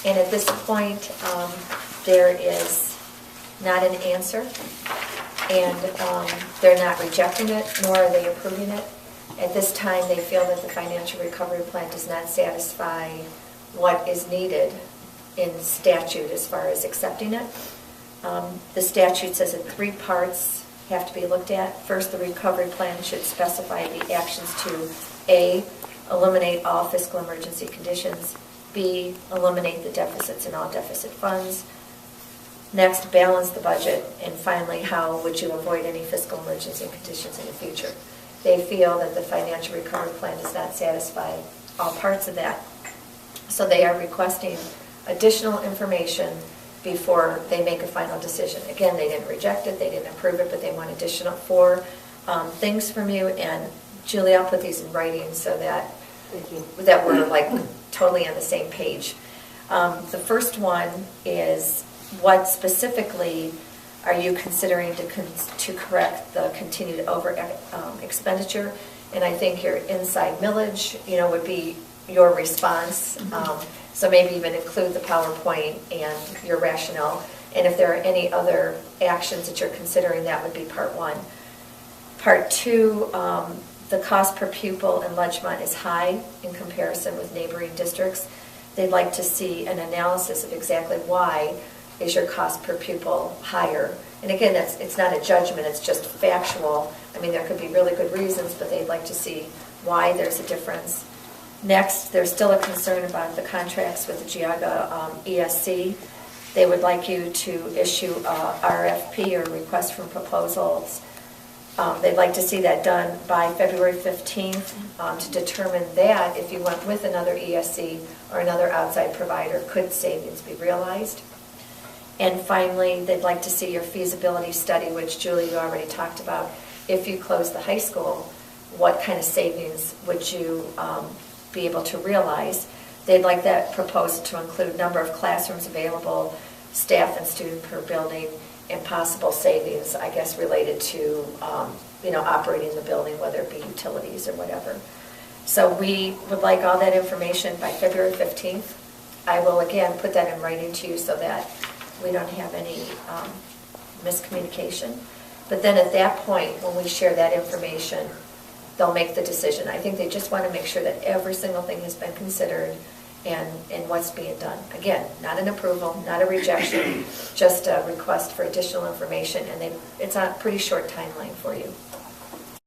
And at this point, there is not an answer, and they're not rejecting it, nor are they approving it. At this time, they feel that the financial recovery plan does not satisfy what is needed in statute as far as accepting it. The statute says that 3 parts have to be looked at. First, the recovery plan should specify the actions to A, eliminate all fiscal emergency conditions, B, eliminate the deficits in all deficit funds, next, balance the budget, and finally, how would you avoid any fiscal emergency conditions in the future? They feel that the financial recovery plan does not satisfy all parts of that, so they are requesting additional information before they make a final decision. Again, they didn't reject it, they didn't approve it, but they want additional 4 things from you. And Julie, I'll put these in writing so that we're like totally on the same page. The first one is, what specifically are you considering to correct the continued expenditure? And I think your inside millage, would be your response. So maybe even include the PowerPoint and your rationale. And if there are any other actions that you're considering, that would be part 1. Part 2, the cost per pupil in Ledgemont is high in comparison with neighboring districts. They'd like to see an analysis of exactly why is your cost per pupil higher. And again, it's not a judgment, it's just factual. I mean, there could be really good reasons, but they'd like to see why there's a difference. Next, there's still a concern about the contracts with the Geauga ESC. They would like you to issue a RFP, or request for proposals. They'd like to see that done by February 15th to determine that if you went with another ESC or another outside provider, could savings be realized? And finally, they'd like to see your feasibility study, which Julie, you already talked about. If you close the high school, what kind of savings would you be able to realize? They'd like that proposal to include number of classrooms available, staff and student per building, and possible savings, I guess, related to operating the building, whether it be utilities or whatever. So we would like all that information by February 15th. I will again put that in writing to you so that we don't have any miscommunication. But then at that point, when we share that information, they'll make the decision. I think they just want to make sure that every single thing has been considered and what's being done. Again, not an approval, not a rejection, just a request for additional information, and it's on a pretty short timeline for you.